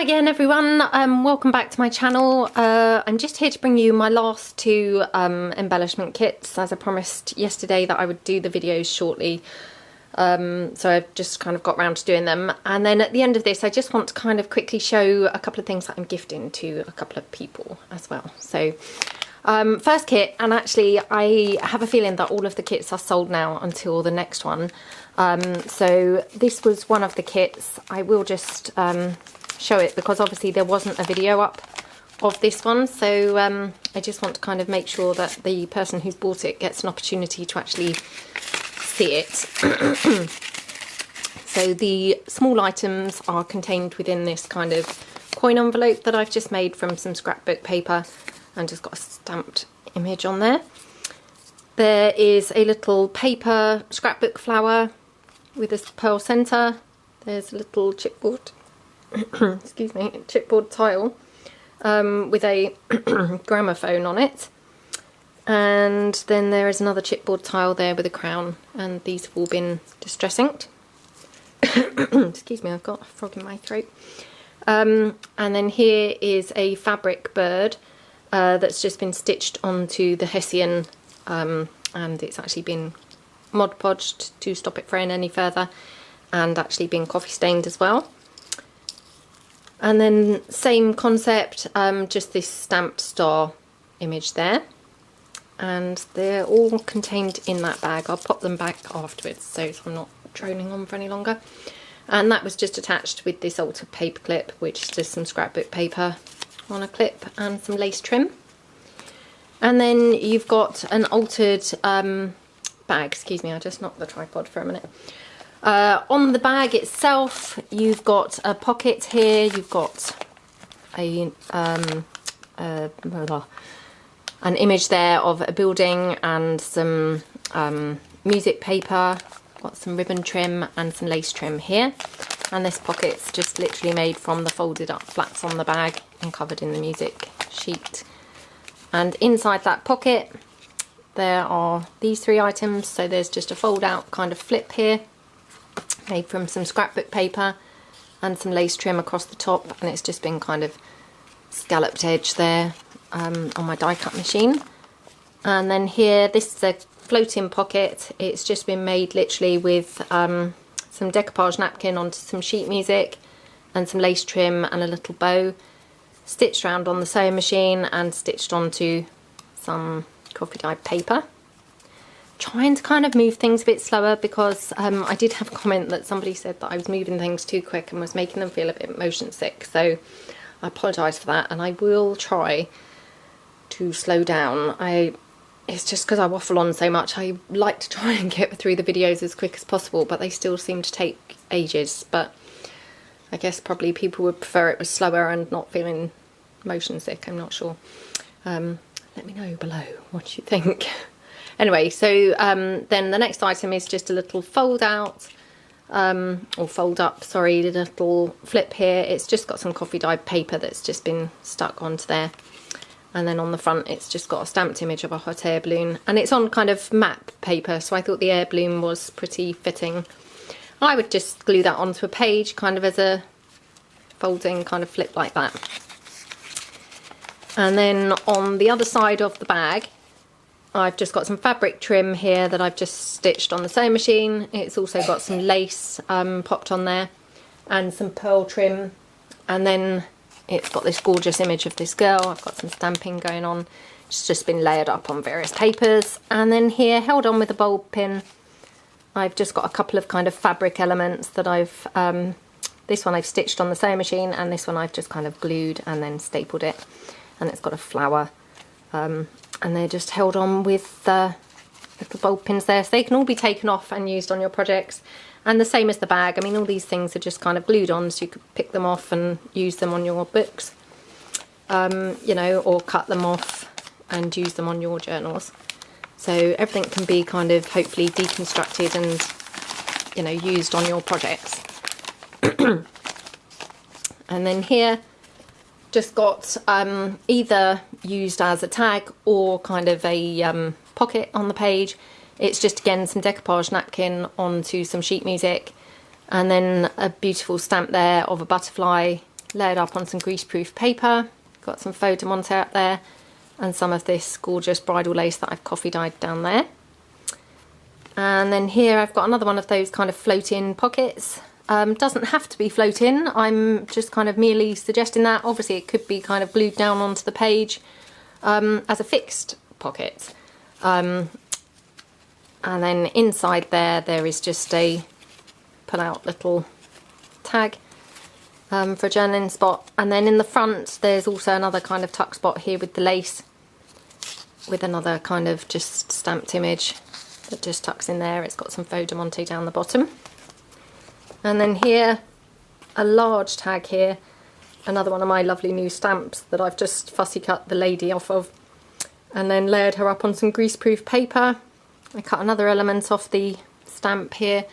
Hi again everyone, welcome back to my channel. I'm just here to bring you my last two embellishment kits, as I promised yesterday that I would do the videos shortly. So I've just kind of got round to doing them, and then at the end of this I just want to kind of quickly show a couple of things that I'm gifting to a couple of people as well. So first kit, and actually I have a feeling that all of the kits are sold now until the next one. So this was one of the kits. I will just show it because obviously there wasn't a video up of this one, so I just want to kind of make sure that the person who's bought it gets an opportunity to actually see it. So the small items are contained within this kind of coin envelope that I've just made from some scrapbook paper and just got a stamped image on there. There is a little paper scrapbook flower with a pearl centre. There's a little chipboard excuse me, chipboard tile with a gramophone on it, and then there is another chipboard tile there with a crown, and these have all been distress inked. Excuse me, I've got a frog in my throat. And then here is a fabric bird that's just been stitched onto the Hessian, and it's actually been Mod Podged to stop it fraying any further, and actually been coffee stained as well. And then same concept, just this stamped star image there, and they're all contained in that bag. I'll pop them back afterwards so I'm not droning on for any longer. And that was just attached with this altered paper clip, which is just some scrapbook paper on a clip and some lace trim. And then you've got an altered bag. Excuse me, I just knocked the tripod for a minute. On the bag itself, you've got a pocket here, you've got a an image there of a building and some music paper, got some ribbon trim and some lace trim here, and this pocket's just literally made from the folded up flats on the bag and covered in the music sheet. And inside that pocket there are these three items. So there's just a fold out kind of flip here, made from some scrapbook paper and some lace trim across the top, and it's just been kind of scalloped edge there on my die cut machine. And then here, this is a floating pocket. It's just been made literally with some decoupage napkin onto some sheet music and some lace trim and a little bow, stitched around on the sewing machine and stitched onto some coffee dyed paper. Trying to kind of move things a bit slower because I did have a comment that somebody said that I was moving things too quick and was making them feel a bit motion sick, so I apologise for that, and I will try to slow down. It's just because I waffle on so much. I like to try and get through the videos as quick as possible, but they still seem to take ages. But I guess probably people would prefer it was slower and not feeling motion sick, I'm not sure. Let me know below what you think. Anyway, so then the next item is just a little fold out, or fold up, sorry, a little flip here. It's just got some coffee dyed paper that's just been stuck onto there. And then on the front it's just got a stamped image of a hot air balloon, and it's on kind of map paper, so I thought the air balloon was pretty fitting. I would just glue that onto a page kind of as a folding kind of flip like that. And then on the other side of the bag I've just got some fabric trim here that I've just stitched on the sewing machine. It's also got some lace popped on there and some pearl trim, and then it's got this gorgeous image of this girl. I've got some stamping going on. It's just been layered up on various papers. And then here, held on with a bulb pin, I've just got a couple of kind of fabric elements that I've, this one I've stitched on the sewing machine, and this one I've just kind of glued and then stapled it. And it's got a flower. And they're just held on with little bulb pins there, so they can all be taken off and used on your projects. And the same as the bag, I mean, all these things are just kind of glued on, so you could pick them off and use them on your books, you know, or cut them off and use them on your journals. So everything can be kind of hopefully deconstructed and, you know, used on your projects. And then here, just got either used as a tag or kind of a pocket on the page. It's just again some decoupage napkin onto some sheet music, and then a beautiful stamp there of a butterfly layered up on some greaseproof paper. Got some faux de monte up there and some of this gorgeous bridal lace that I've coffee dyed down there. And then here I've got another one of those kind of float-in pockets. Doesn't have to be float-in, I'm just kind of merely suggesting that. Obviously it could be kind of glued down onto the page as a fixed pocket. And then inside there is just a pull-out little tag for a journaling spot. And then in the front there's also another kind of tuck spot here with the lace, with another kind of just stamped image that just tucks in there. It's got some faux de monte down the bottom. And then here, a large tag here, another one of my lovely new stamps that I've just fussy cut the lady off of, and then layered her up on some greaseproof paper. I cut another element off the stamp here,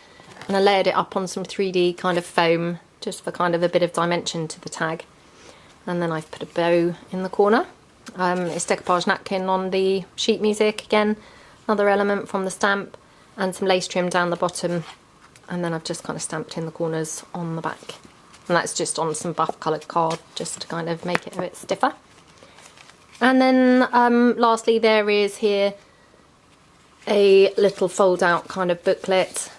and I layered it up on some 3D kind of foam, just for kind of a bit of dimension to the tag. And then I've put a bow in the corner. It's decoupage napkin on the sheet music again, another element from the stamp, and some lace trim down the bottom. And then I've just kind of stamped in the corners on the back. And that's just on some buff coloured card, just to kind of make it a bit stiffer. And then lastly there is here a little fold out kind of booklet.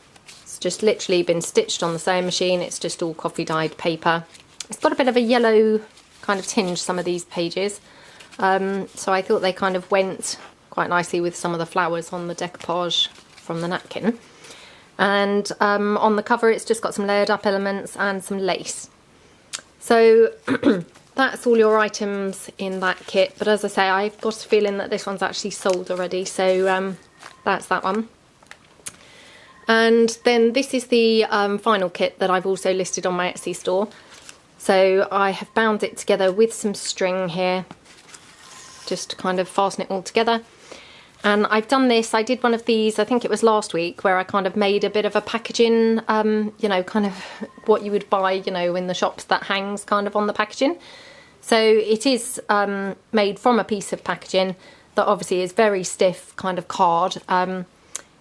It's just literally been stitched on the sewing machine. It's just all coffee dyed paper. It's got a bit of a yellow kind of tinge, some of these pages. So I thought they kind of went quite nicely with some of the flowers on the decoupage from the napkin. And on the cover it's just got some layered up elements and some lace. So that's all your items in that kit, but as I say, I've got a feeling that this one's actually sold already, so that's that one. And then this is the final kit that I've also listed on my Etsy store. So I have bound it together with some string here, just to kind of fasten it all together. And I've done this, I did one of these, I think it was last week, where I kind of made a bit of a packaging, you know, kind of what you would buy, you know, in the shops that hangs kind of on the packaging. So it is made from a piece of packaging that obviously is very stiff kind of card.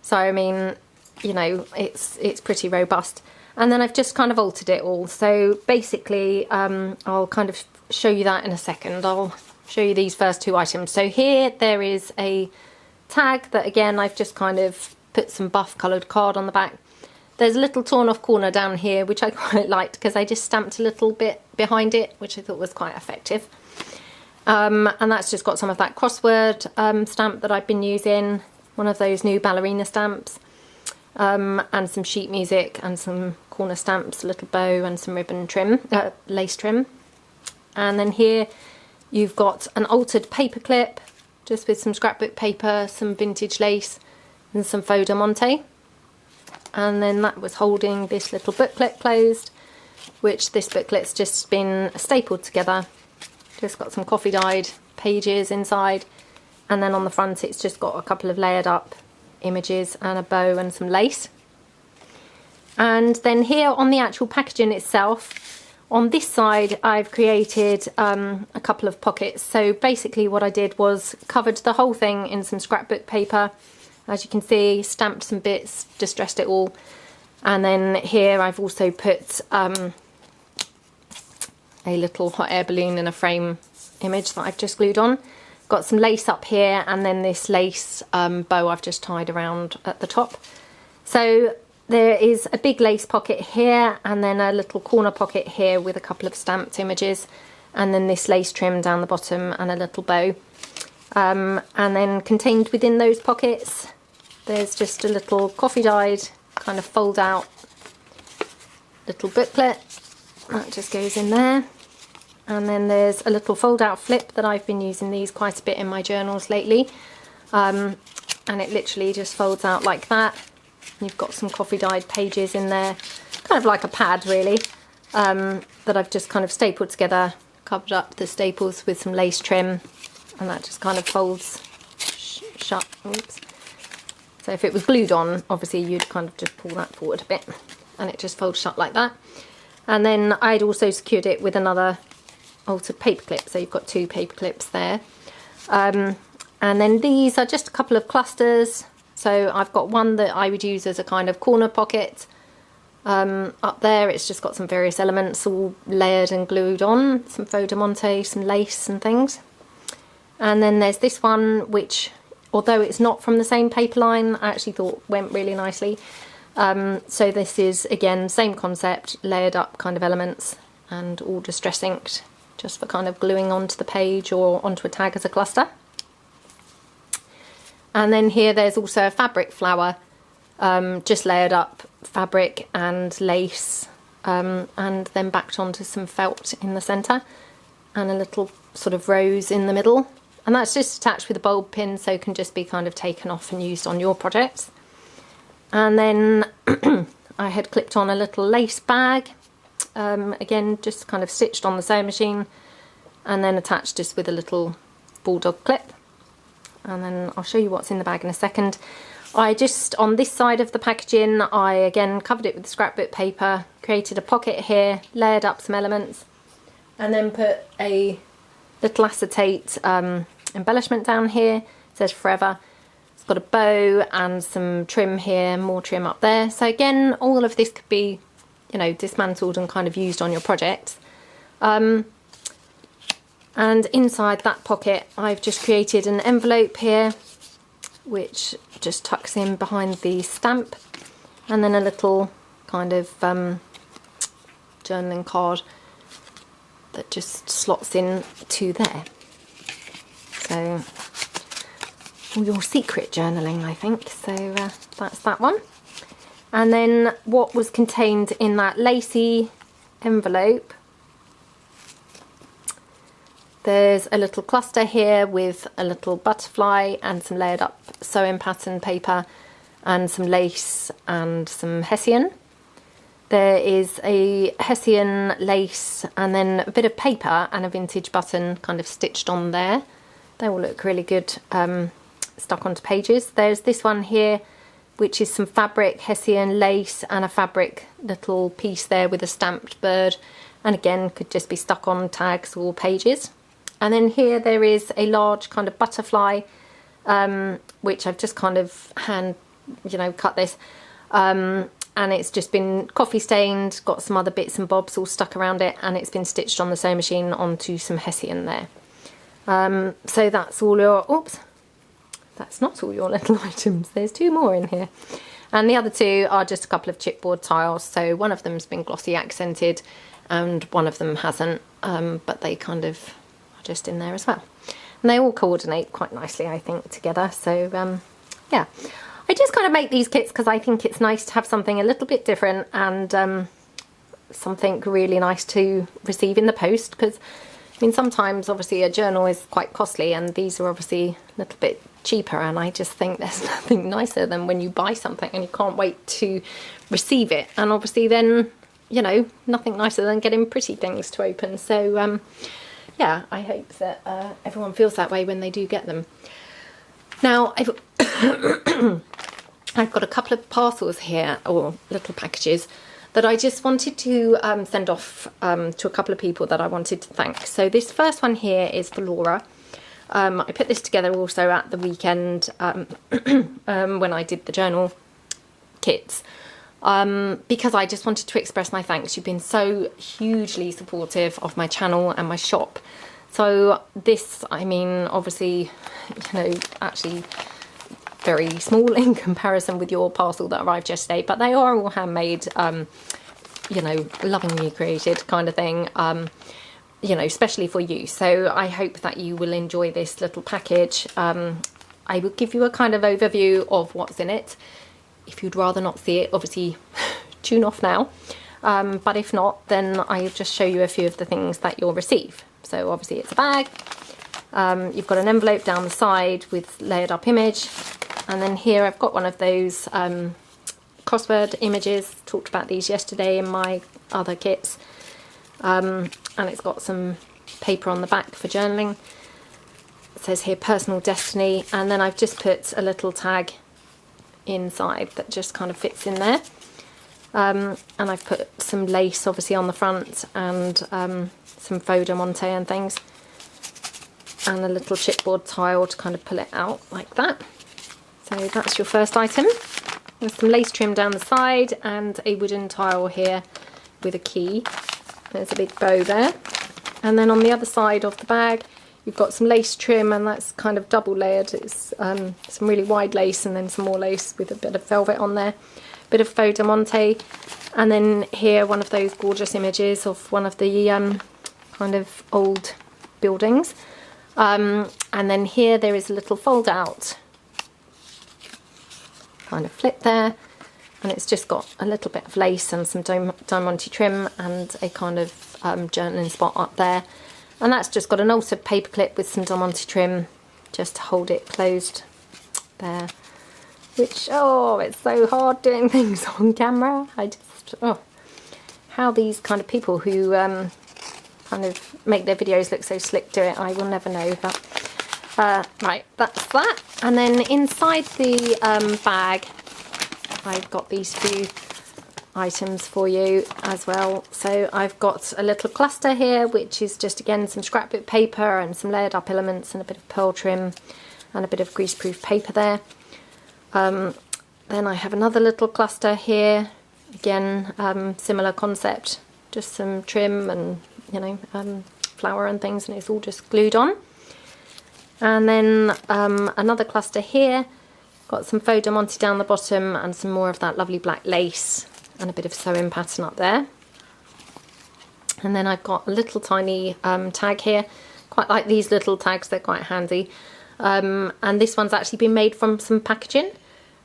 So I mean, you know, it's pretty robust. And then I've just kind of altered it all. So basically, I'll kind of show you that in a second. I'll show you these first two items. So here there is a tag that again I've just kind of put some buff coloured card on the back. There's a little torn off corner down here which I quite liked because I just stamped a little bit behind it, which I thought was quite effective. And that's just got some of that crossword stamp that I've been using, one of those new ballerina stamps, and some sheet music and some corner stamps, a little bow and some ribbon trim, lace trim. And then here you've got an altered paper clip, just with some scrapbook paper, some vintage lace and some faux de monte. And then that was holding this little booklet closed, which this booklet's just been stapled together. Just got some coffee dyed pages inside, and then on the front it's just got a couple of layered up images and a bow and some lace. And then here on the actual packaging itself, on this side I've created a couple of pockets. So basically what I did was covered the whole thing in some scrapbook paper, as you can see, stamped some bits, distressed it all, and then here I've also put a little hot air balloon in a frame image that I've just glued on. Got some lace up here, and then this lace bow I've just tied around at the top. So there is a big lace pocket here, and then a little corner pocket here with a couple of stamped images, and then this lace trim down the bottom and a little bow. And then contained within those pockets there's just a little coffee dyed kind of fold out little booklet that just goes in there. And then there's a little fold out flip that I've been using these quite a bit in my journals lately, and it literally just folds out like that. You've got some coffee dyed pages in there, kind of like a pad really, that I've just kind of stapled together, covered up the staples with some lace trim, and that just kind of folds shut. Oops. So if it was glued on, obviously you'd kind of just pull that forward a bit and it just folds shut like that. And then I'd also secured it with another altered paper clip, so you've got two paper clips there. And then these are just a couple of clusters. So I've got one that I would use as a kind of corner pocket, Up there it's just got some various elements all layered and glued on, some faux de monte, some lace and things. And then there's this one which, although it's not from the same paper line, I actually thought went really nicely. So this is again same concept, layered up kind of elements and all distress inked, just for kind of gluing onto the page or onto a tag as a cluster. And then here there's also a fabric flower, just layered up fabric and lace, and then backed onto some felt in the centre and a little sort of rose in the middle. And that's just attached with a bulb pin, so it can just be kind of taken off and used on your projects. And then I had clipped on a little lace bag, again just kind of stitched on the sewing machine and then attached just with a little bulldog clip. And then I'll show you what's in the bag in a second. I just, on this side of the packaging, I again covered it with scrapbook paper, created a pocket here, layered up some elements, and then put a little acetate embellishment down here. It says forever. It's got a bow and some trim here, more trim up there. So again, all of this could be, you know, dismantled and kind of used on your project. And inside that pocket, I've just created an envelope here, which just tucks in behind the stamp, and then a little kind of journaling card that just slots in to there. So all your secret journaling, I think. So that's that one. And then what was contained in that lacy envelope, there's a little cluster here with a little butterfly and some layered up sewing pattern paper and some lace and some hessian. There is a hessian lace and then a bit of paper and a vintage button kind of stitched on there. They all look really good stuck onto pages. There's this one here, which is some fabric, hessian, lace and a fabric little piece there with a stamped bird, and again could just be stuck on tags or pages. And then here there is a large kind of butterfly, which I've just kind of cut this, and it's just been coffee stained, got some other bits and bobs all stuck around it, and it's been stitched on the sewing machine onto some hessian there. So that's all your, oops, that's not all your little items, there's two more in here. And the other two are just a couple of chipboard tiles, so one of them's been glossy accented and one of them hasn't, but they kind of just in there as well, and they all coordinate quite nicely, I think, together. So yeah, I just kind of make these kits because I think it's nice to have something a little bit different and something really nice to receive in the post, because I mean sometimes obviously a journal is quite costly and these are obviously a little bit cheaper, and I just think there's nothing nicer than when you buy something and you can't wait to receive it, and obviously then, you know, nothing nicer than getting pretty things to open. So yeah, I hope that everyone feels that way when they do get them. Now, I've got a couple of parcels here, or little packages, that I just wanted to send off to a couple of people that I wanted to thank. So this first one here is for Laura. I put this together also at the weekend when I did the journal kits. Because I just wanted to express my thanks. You've been so hugely supportive of my channel and my shop. So this, I mean, obviously, you know, actually very small in comparison with your parcel that arrived yesterday, but they are all handmade, you know, lovingly created kind of thing, you know, especially for you. So I hope that you will enjoy this little package. I will give you a kind of overview of what's in it. If you'd rather not see it, obviously tune off now. But if not, then I'll just show you a few of the things that you'll receive. So obviously it's a bag. You've got an envelope down the side with layered up image. And then here I've got one of those crossword images. Talked about these yesterday in my other kits. And it's got some paper on the back for journaling. It says here personal destiny. And then I've just put a little tag inside that just kind of fits in there, and I've put some lace obviously on the front and some faux de monte and things, and a little chipboard tile to kind of pull it out like that. So that's your first item. There's some lace trim down the side and a wooden tile here with a key. There's a big bow there. And then on the other side of the bag, you've got some lace trim, and that's kind of double layered. It's some really wide lace and then some more lace with a bit of velvet on there. Bit of faux diamante. And then here, one of those gorgeous images of one of the kind of old buildings. And then here there is a little fold out kind of flip there, and it's just got a little bit of lace and some diamante trim and a kind of journaling spot up there, and that's just got an altered paper clip with some diamante trim just to hold it closed there, which, oh, it's so hard doing things on camera. I just, oh, how these kind of people who kind of make their videos look so slick do it, I will never know. But right, that's that. And then inside the bag, I've got these few items for you as well. So I've got a little cluster here, which is just, again, some scrapbook paper and some layered up elements and a bit of pearl trim and a bit of greaseproof paper there. Then I have another little cluster here, again, similar concept, just some trim and, you know, flour and things, and it's all just glued on. And then another cluster here, got some faux diamante down the bottom and some more of that lovely black lace and a bit of sewing pattern up there. And then I've got a little tiny tag here. Quite like these little tags, they're quite handy. And this one's actually been made from some packaging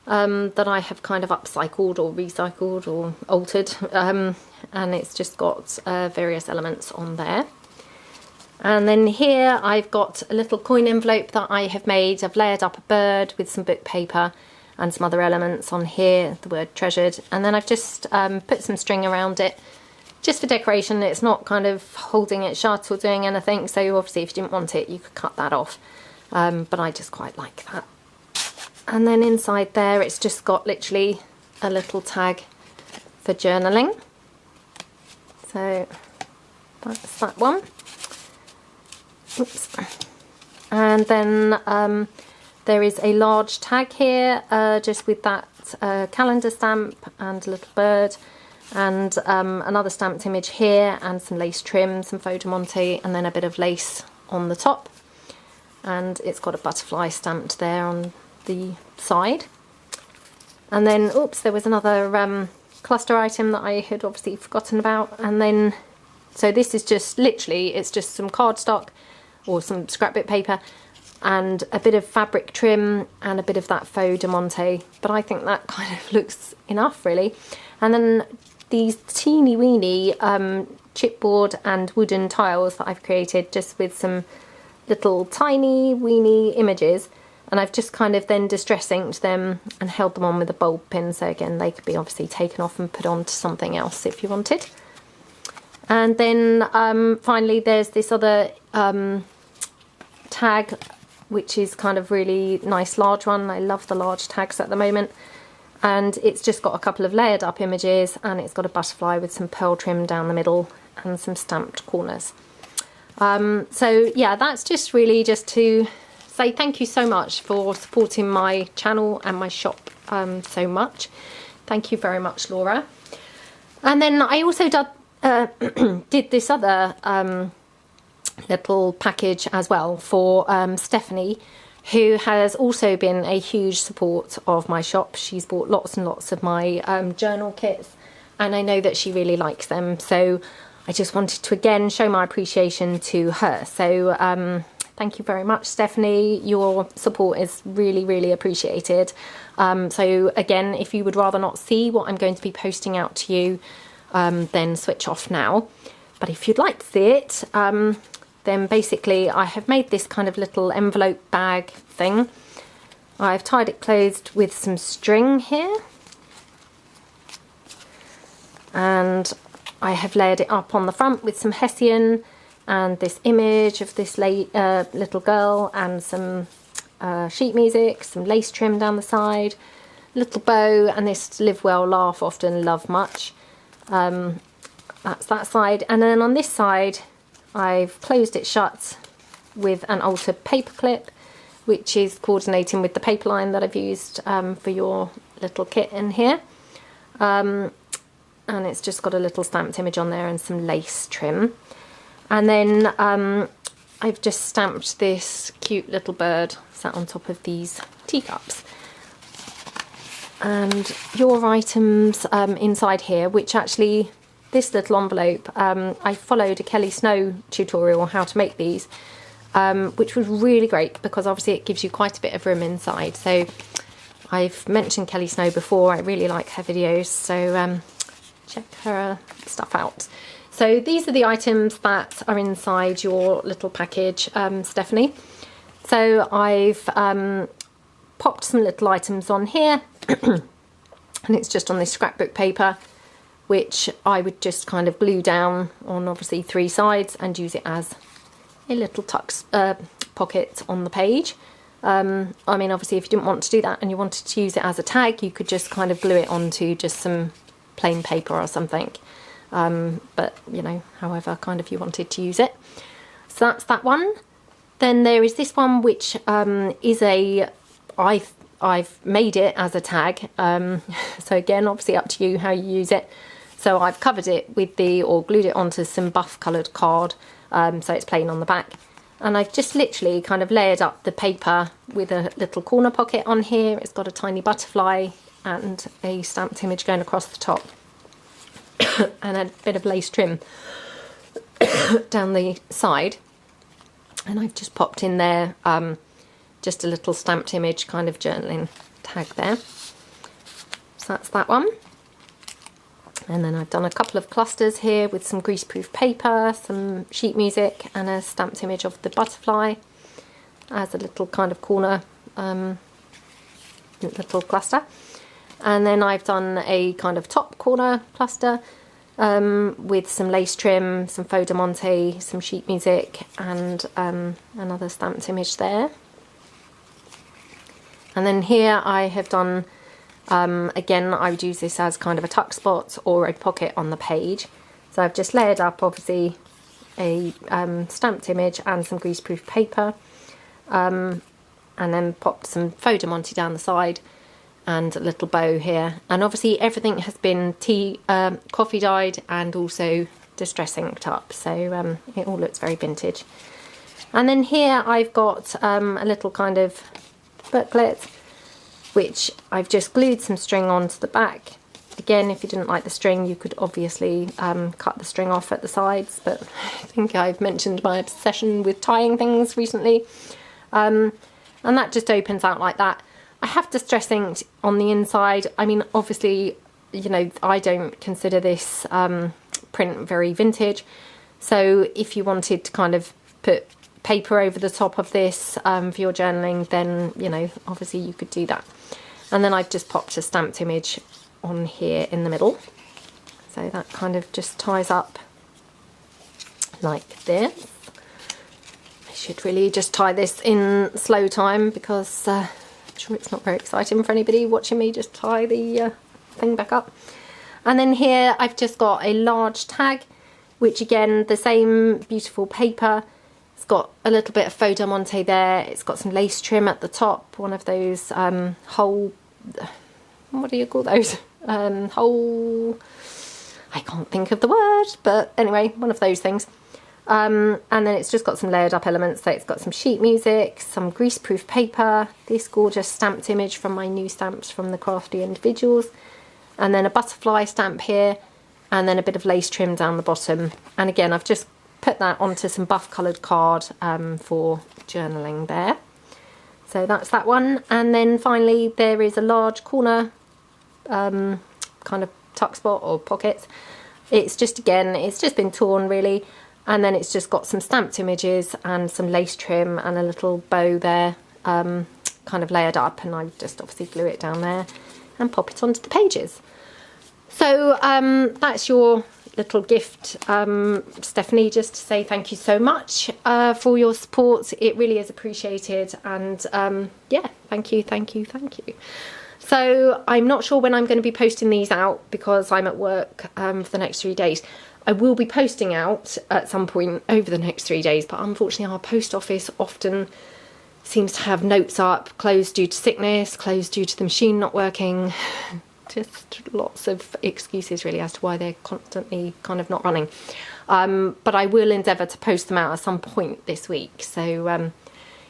that I have kind of upcycled or recycled or altered. And it's just got various elements on there. And then here I've got a little coin envelope that I have made. I've layered up a bird with some book paper and some other elements on here, the word treasured. And then I've just put some string around it, just for decoration. It's not kind of holding it shut or doing anything. So obviously if you didn't want it, you could cut that off. But I just quite like that. And then inside there, it's just got literally a little tag for journaling. So that's that one. Oops. And then there is a large tag here, just with that calendar stamp and a little bird, and another stamped image here, and some lace trim, some faux diamante, and then a bit of lace on the top. And it's got a butterfly stamped there on the side. And then, oops, there was another cluster item that I had obviously forgotten about. And then, so this is just literally, it's just some cardstock or some scrapbook paper and a bit of fabric trim and a bit of that faux diamante, but I think that kind of looks enough really. And then these teeny weeny chipboard and wooden tiles that I've created, just with some little tiny weeny images, and I've just kind of then distress inked them and held them on with a bulb pin, so again they could be obviously taken off and put onto something else if you wanted. And then finally there's this other tag, which is kind of really nice large one. I love the large tags at the moment, and it's just got a couple of layered up images, and it's got a butterfly with some pearl trim down the middle and some stamped corners. So yeah, that's just really just to say thank you so much for supporting my channel and my shop so much. Thank you very much, Laura. And then I also did this other little package as well for Stephanie, who has also been a huge support of my shop. She's bought lots and lots of my journal kits, and I know that she really likes them, so I just wanted to again show my appreciation to her. So thank you very much, Stephanie. Your support is really, really appreciated. So again, if you would rather not see what I'm going to be posting out to you, then switch off now. But if you'd like to see it, then basically I have made this kind of little envelope bag thing. I've tied it closed with some string here, and I have layered it up on the front with some hessian and this image of this little girl and some sheet music, some lace trim down the side, little bow, and this live well, laugh often, love much. That's that side. And then on this side I've closed it shut with an altered paper clip, which is coordinating with the paper line that I've used for your little kit in here. And it's just got a little stamped image on there and some lace trim. And then I've just stamped this cute little bird sat on top of these teacups. And your items inside here, which actually, this little envelope, I followed a Kelly Snow tutorial on how to make these, which was really great because obviously it gives you quite a bit of room inside. So I've mentioned Kelly Snow before, I really like her videos, so check her stuff out. So these are the items that are inside your little package, Stephanie. So I've popped some little items on here, and it's just on this scrapbook paper, which I would just kind of glue down on obviously 3 sides and use it as a little pocket on the page. I mean, obviously if you didn't want to do that and you wanted to use it as a tag, you could just kind of glue it onto just some plain paper or something. But you know, however kind of you wanted to use it. So that's that one. Then there is this one, which is I've made it as a tag. So again, obviously up to you how you use it. So I've covered it with or glued it onto some buff coloured card, so it's plain on the back. And I've just literally kind of layered up the paper with a little corner pocket on here. It's got a tiny butterfly and a stamped image going across the top. And a bit of lace trim down the side. And I've just popped in there just a little stamped image kind of journaling tag there. So that's that one. And then I've done a couple of clusters here with some greaseproof paper, some sheet music and a stamped image of the butterfly as a little kind of corner little cluster. And then I've done a kind of top corner cluster with some lace trim, some faux de monte, some sheet music and another stamped image there. And then here I have done, again, I would use this as kind of a tuck spot or a pocket on the page. So I've just layered up, obviously, a stamped image and some greaseproof paper, and then popped some faux de monte down the side and a little bow here. And obviously everything has been coffee dyed and also distress inked up, so it all looks very vintage. And then here I've got a little kind of booklet, which I've just glued some string onto the back. Again, if you didn't like the string, you could obviously cut the string off at the sides, but I think I've mentioned my obsession with tying things recently. And that just opens out like that. I have distress inked on the inside. I mean, obviously, you know, I don't consider this print very vintage. So if you wanted to kind of put paper over the top of this for your journaling, then, you know, obviously you could do that. And then I've just popped a stamped image on here in the middle. So that kind of just ties up like this. I should really just tie this in slow time because I'm sure it's not very exciting for anybody watching me just tie the thing back up. And then here I've just got a large tag, which again, the same beautiful paper. It's got a little bit of faux de monte there. It's got some lace trim at the top, one of those whole, what do you call those? Whole, I can't think of the word, but anyway, one of those things. And then it's just got some layered up elements. So it's got some sheet music, some greaseproof paper, this gorgeous stamped image from my new stamps from the Crafty Individuals, and then a butterfly stamp here, and then a bit of lace trim down the bottom. And again, I've just put that onto some buff coloured card for journaling there. So that's that one. And then finally there is a large corner kind of tuck spot or pocket. It's just, again, it's just been torn really, and then it's just got some stamped images and some lace trim and a little bow there kind of layered up, and I just obviously glue it down there and pop it onto the pages. So that's your little gift, Stephanie, just to say thank you so much for your support. It really is appreciated, and yeah, thank you. So I'm not sure when I'm going to be posting these out because I'm at work for the next 3 days. I will be posting out at some point over the next 3 days, but unfortunately our post office often seems to have notes up, closed due to sickness, closed due to the machine not working. Just lots of excuses really as to why they're constantly kind of not running. But I will endeavour to post them out at some point this week. So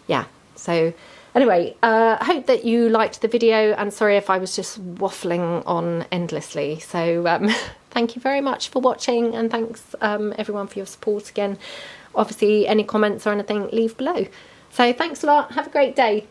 yeah, so anyway, I hope that you liked the video, and sorry if I was just waffling on endlessly. So thank you very much for watching, and thanks everyone for your support again. Obviously, any comments or anything, leave below. So thanks a lot. Have a great day.